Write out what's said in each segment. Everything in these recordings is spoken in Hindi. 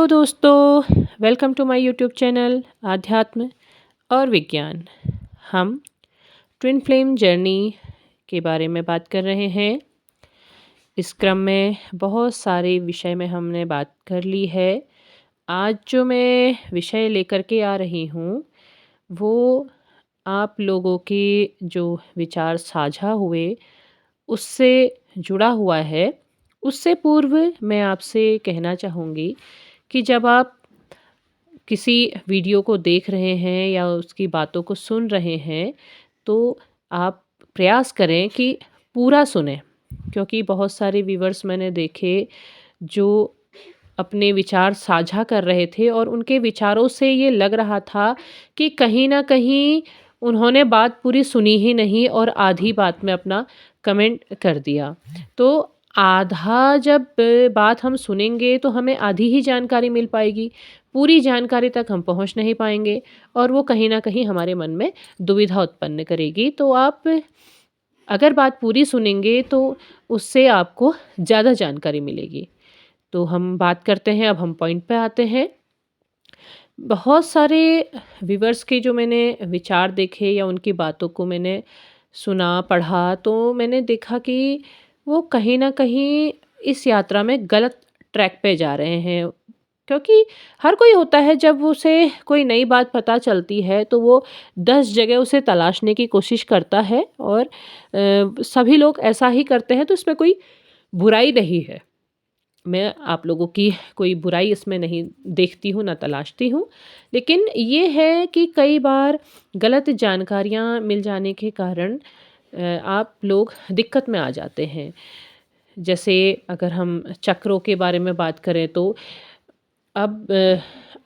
दोस्तों, welcome to my YouTube channel आध्यात्म और विज्ञान। हम ट्विन फ्लेम जर्नी के बारे में बात कर रहे हैं। इस क्रम में बहुत सारे विषय में हमने बात कर ली है। आज जो मैं विषय लेकर के आ रही हूँ वो आप लोगों के जो विचार साझा हुए उससे जुड़ा हुआ है। उससे पूर्व मैं आपसे कहना चाहूँगी कि जब आप किसी वीडियो को देख रहे हैं या उसकी बातों को सुन रहे हैं तो आप प्रयास करें कि पूरा सुनें, क्योंकि बहुत सारे व्यूअर्स मैंने देखे जो अपने विचार साझा कर रहे थे और उनके विचारों से ये लग रहा था कि कहीं ना कहीं उन्होंने बात पूरी सुनी ही नहीं और आधी बात में अपना कमेंट कर दिया। तो आधा जब बात हम सुनेंगे तो हमें आधी ही जानकारी मिल पाएगी, पूरी जानकारी तक हम पहुंच नहीं पाएंगे और वो कहीं ना कहीं हमारे मन में दुविधा उत्पन्न करेगी। तो आप अगर बात पूरी सुनेंगे तो उससे आपको ज़्यादा जानकारी मिलेगी। तो हम बात करते हैं, अब हम पॉइंट पे आते हैं। बहुत सारे व्यूअर्स के जो मैंने विचार देखे या उनकी बातों को मैंने सुना, पढ़ा, तो मैंने देखा कि वो कहीं न कहीं इस यात्रा में गलत ट्रैक पे जा रहे हैं। क्योंकि हर कोई होता है, जब उसे कोई नई बात पता चलती है तो वो 10 जगह उसे तलाशने की कोशिश करता है और सभी लोग ऐसा ही करते हैं, तो इसमें कोई बुराई नहीं है। मैं आप लोगों की कोई बुराई इसमें नहीं देखती हूँ, ना तलाशती हूँ। लेकिन ये है कि कई बार गलत जानकारियाँ मिल जाने के कारण आप लोग दिक्कत में आ जाते हैं। जैसे अगर हम चक्रों के बारे में बात करें तो अब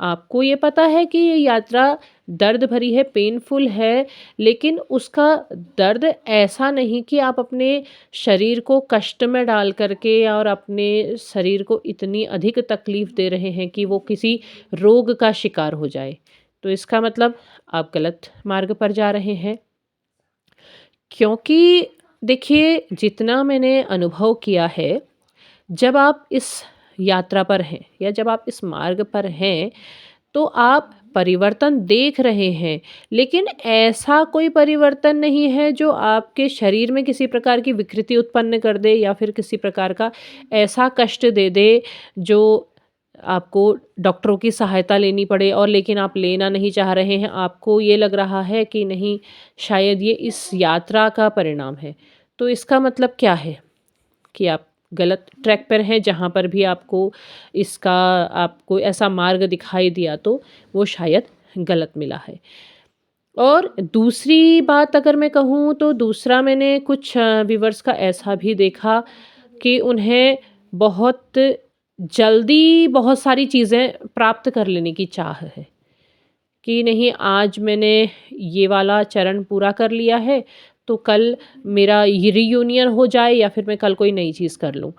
आपको ये पता है कि ये यात्रा दर्द भरी है, पेनफुल है, लेकिन उसका दर्द ऐसा नहीं कि आप अपने शरीर को कष्ट में डाल करके और अपने शरीर को इतनी अधिक तकलीफ़ दे रहे हैं कि वो किसी रोग का शिकार हो जाए। तो इसका मतलब आप गलत मार्ग पर जा रहे हैं। क्योंकि देखिए, जितना मैंने अनुभव किया है, जब आप इस यात्रा पर हैं या जब आप इस मार्ग पर हैं तो आप परिवर्तन देख रहे हैं, लेकिन ऐसा कोई परिवर्तन नहीं है जो आपके शरीर में किसी प्रकार की विकृति उत्पन्न कर दे या फिर किसी प्रकार का ऐसा कष्ट दे दे जो आपको डॉक्टरों की सहायता लेनी पड़े, और लेकिन आप लेना नहीं चाह रहे हैं। आपको ये लग रहा है कि नहीं, शायद ये इस यात्रा का परिणाम है। तो इसका मतलब क्या है कि आप गलत ट्रैक पर हैं। जहाँ पर भी आपको ऐसा मार्ग दिखाई दिया तो वो शायद गलत मिला है। और दूसरी बात अगर मैं कहूँ तो दूसरा, मैंने कुछ व्यूअर्स का ऐसा भी देखा कि उन्हें बहुत जल्दी बहुत सारी चीज़ें प्राप्त कर लेने की चाह है कि नहीं, आज मैंने ये वाला चरण पूरा कर लिया है तो कल मेरा ये रियूनियन हो जाए या फिर मैं कल कोई नई चीज़ कर लूँ।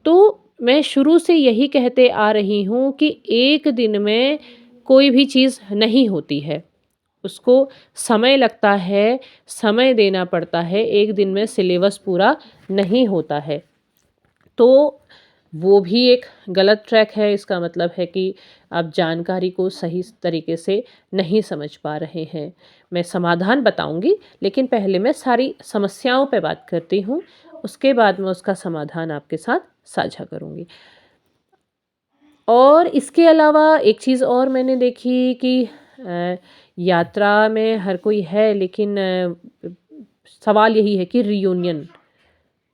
तो मैं शुरू से यही कहते आ रही हूँ कि एक दिन में कोई भी चीज़ नहीं होती है। उसको समय लगता है, समय देना पड़ता है। एक दिन में सिलेबस पूरा नहीं होता है। तो वो भी एक गलत ट्रैक है। इसका मतलब है कि आप जानकारी को सही तरीके से नहीं समझ पा रहे हैं। मैं समाधान बताऊंगी, लेकिन पहले मैं सारी समस्याओं पे बात करती हूँ, उसके बाद मैं उसका समाधान आपके साथ साझा करूँगी। और इसके अलावा एक चीज़ और मैंने देखी कि यात्रा में हर कोई है, लेकिन सवाल यही है कि रियूनियन,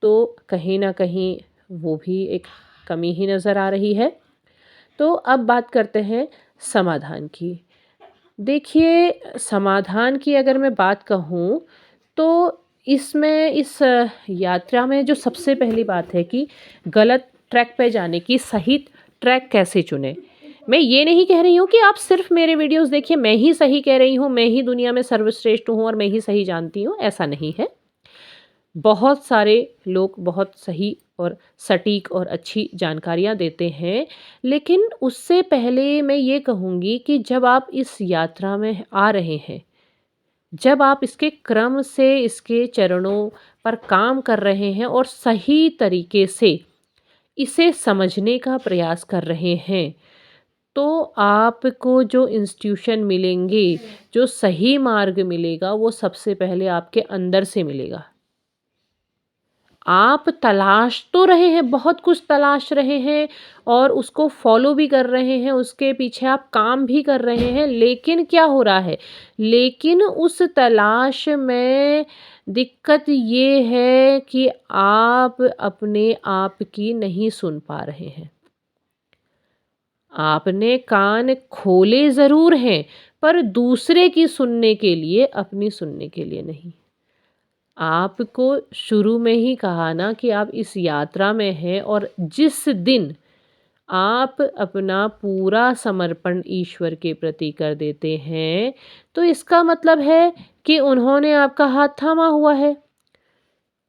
तो कहीं ना कहीं वो भी एक कमी ही नज़र आ रही है। तो अब बात करते हैं समाधान की। देखिए, समाधान की अगर मैं बात कहूँ तो इस यात्रा में जो सबसे पहली बात है कि गलत ट्रैक पे जाने की सही ट्रैक कैसे चुनें। मैं ये नहीं कह रही हूँ कि आप सिर्फ मेरे वीडियोस देखिए, मैं ही सही कह रही हूँ, मैं ही दुनिया में सर्वश्रेष्ठ हूँ और मैं ही सही जानती हूँ, ऐसा नहीं है। बहुत सारे लोग बहुत सही और सटीक और अच्छी जानकारियाँ देते हैं। लेकिन उससे पहले मैं ये कहूँगी कि जब आप इस यात्रा में आ रहे हैं, जब आप इसके क्रम से इसके चरणों पर काम कर रहे हैं और सही तरीके से इसे समझने का प्रयास कर रहे हैं, तो आपको जो इंस्टीट्यूशन मिलेंगे, जो सही मार्ग मिलेगा, वो सबसे पहले आपके अंदर से मिलेगा। आप तलाश तो रहे हैं, बहुत कुछ तलाश रहे हैं और उसको फॉलो भी कर रहे हैं, उसके पीछे आप काम भी कर रहे हैं, लेकिन क्या हो रहा है? लेकिन उस तलाश में दिक्कत ये है कि आप अपने आप की नहीं सुन पा रहे हैं। आपने कान खोले ज़रूर हैं, पर दूसरे की सुनने के लिए, अपनी सुनने के लिए नहीं। आपको शुरू में ही कहा ना कि आप इस यात्रा में हैं और जिस दिन आप अपना पूरा समर्पण ईश्वर के प्रति कर देते हैं, तो इसका मतलब है कि उन्होंने आपका हाथ थामा हुआ है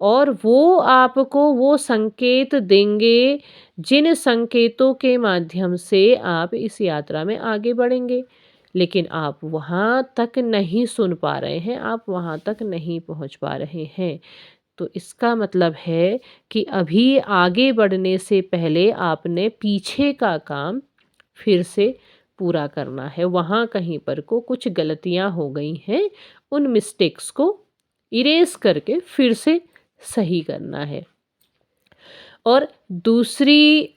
और वो आपको वो संकेत देंगे, जिन संकेतों के माध्यम से आप इस यात्रा में आगे बढ़ेंगे। लेकिन आप वहाँ तक नहीं सुन पा रहे हैं, आप वहाँ तक नहीं पहुँच पा रहे हैं। तो इसका मतलब है कि अभी आगे बढ़ने से पहले आपने पीछे का काम फिर से पूरा करना है। वहाँ कहीं पर को कुछ गलतियाँ हो गई हैं, उन मिस्टेक्स को इरेज़ करके फिर से सही करना है। और दूसरी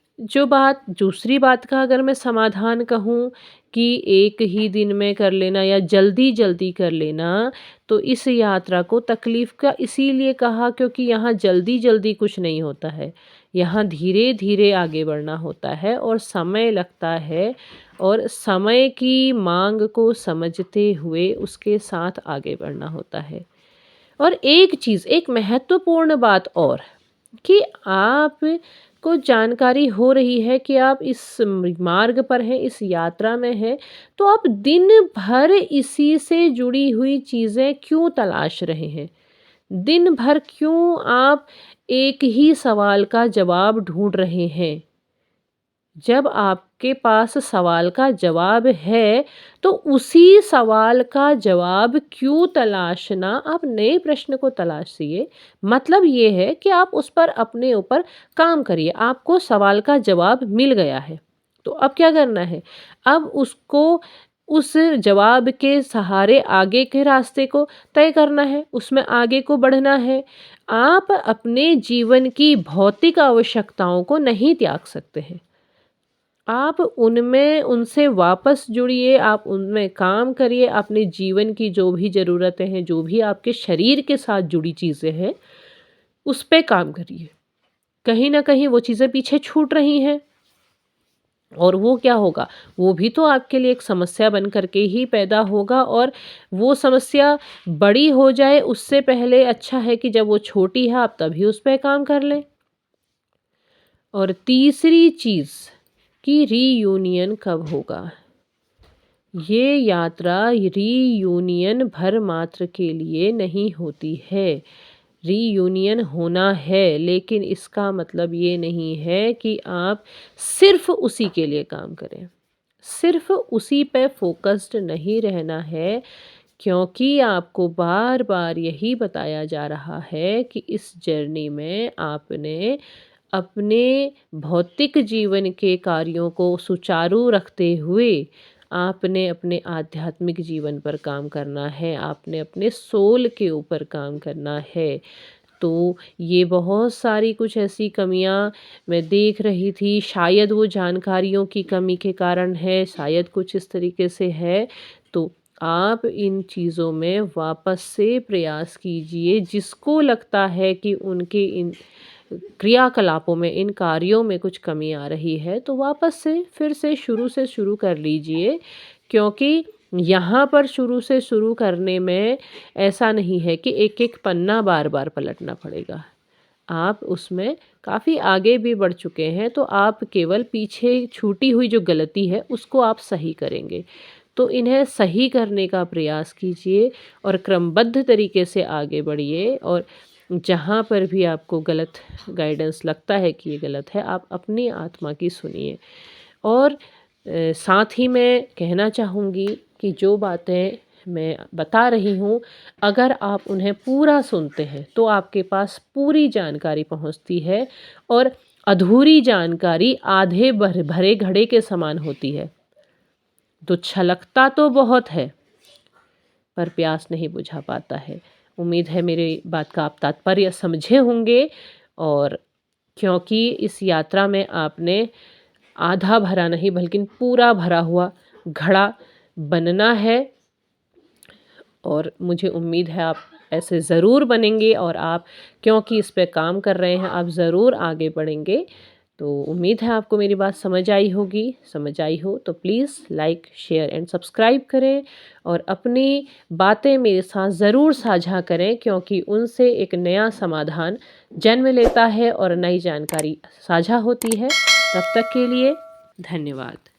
बात का अगर मैं समाधान कहूँ कि एक ही दिन में कर लेना या जल्दी-जल्दी कर लेना, तो इस यात्रा को तकलीफ़ का इसीलिए कहा क्योंकि यहाँ जल्दी-जल्दी कुछ नहीं होता है। यहाँ धीरे-धीरे आगे बढ़ना होता है और समय लगता है और समय की माँग को समझते हुए उसके साथ आगे बढ़ना होता है। और एक चीज़, एक महत्वपूर्ण बात और कि आपको जानकारी हो रही है कि आप इस मार्ग पर हैं, इस यात्रा में हैं, तो आप दिन भर इसी से जुड़ी हुई चीज़ें क्यों तलाश रहे हैं? दिन भर क्यों आप एक ही सवाल का जवाब ढूँढ रहे हैं? जब आपके पास सवाल का जवाब है, तो उसी सवाल का जवाब क्यों तलाशना, आप नए प्रश्न को तलाशिए। मतलब ये है कि आप उस पर अपने ऊपर काम करिए। आपको सवाल का जवाब मिल गया है, तो अब क्या करना है? अब उसको उस जवाब के सहारे आगे के रास्ते को तय करना है, उसमें आगे को बढ़ना है। आप अपने जीवन की भौतिक आवश्यकताओं को नहीं त्याग सकते हैं। आप उनमें उनसे वापस जुड़िए, आप उनमें काम करिए, अपने जीवन की जो भी ज़रूरतें हैं, जो भी आपके शरीर के साथ जुड़ी चीज़ें हैं, उस पे काम करिए। कहीं न कहीं वो चीज़ें पीछे छूट रही हैं और वो क्या होगा? वो भी तो आपके लिए एक समस्या बन कर के ही पैदा होगा और वो समस्या बड़ी हो जाए उससे पहले अच्छा है कि जब वो छोटी है आप तभी उस पे काम कर लें। और तीसरी चीज़ कि रीयूनियन कब होगा? ये यात्रा रीयूनियन भर मात्र के लिए नहीं होती है। रीयूनियन होना है, लेकिन इसका मतलब ये नहीं है कि आप सिर्फ़ उसी के लिए काम करें। सिर्फ़ उसी पे फ़ोकस्ड नहीं रहना है, क्योंकि आपको बार-बार यही बताया जा रहा है कि इस जर्नी में आपने अपने भौतिक जीवन के कार्यों को सुचारू रखते हुए आपने अपने आध्यात्मिक जीवन पर काम करना है, आपने अपने सोल के ऊपर काम करना है। तो ये बहुत सारी कुछ ऐसी कमियां मैं देख रही थी, शायद वो जानकारियों की कमी के कारण है, शायद कुछ इस तरीके से है। तो आप इन चीज़ों में वापस से प्रयास कीजिए, जिसको लगता है कि उनके इन क्रियाकलापों में, इन कार्यों में कुछ कमी आ रही है, तो वापस से शुरू कर लीजिए, क्योंकि यहाँ पर शुरू से शुरू करने में ऐसा नहीं है कि एक-एक पन्ना बार-बार पलटना पड़ेगा। आप उसमें काफ़ी आगे भी बढ़ चुके हैं, तो आप केवल पीछे छूटी हुई जो गलती है, उसको आप सही करेंगे। तो इन्हें सही करने का प्रयास कीजिए और क्रमबद्ध तरीके से आगे बढ़िए और जहाँ पर भी आपको गलत गाइडेंस लगता है कि ये गलत है, आप अपनी आत्मा की सुनिए। और साथ ही मैं कहना चाहूँगी कि जो बातें मैं बता रही हूँ, अगर आप उन्हें पूरा सुनते हैं, तो आपके पास पूरी जानकारी पहुँचती है और अधूरी जानकारी आधे भरे घड़े के समान होती है। तो छलकता तो बहुत है पर प्यास नहीं बुझा पाता है। उम्मीद है मेरी बात का आप तात्पर्य समझे होंगे, और क्योंकि इस यात्रा में आपने आधा भरा नहीं बल्कि पूरा भरा हुआ घड़ा बनना है, और मुझे उम्मीद है आप ऐसे ज़रूर बनेंगे, और आप क्योंकि इस पे काम कर रहे हैं आप ज़रूर आगे बढ़ेंगे। तो उम्मीद है आपको मेरी बात समझ आई होगी। समझ आई हो तो please like, share and subscribe करें, और अपनी बातें मेरे साथ ज़रूर साझा करें, क्योंकि उनसे एक नया समाधान जन्म लेता है और नई जानकारी साझा होती है। तब तक के लिए धन्यवाद।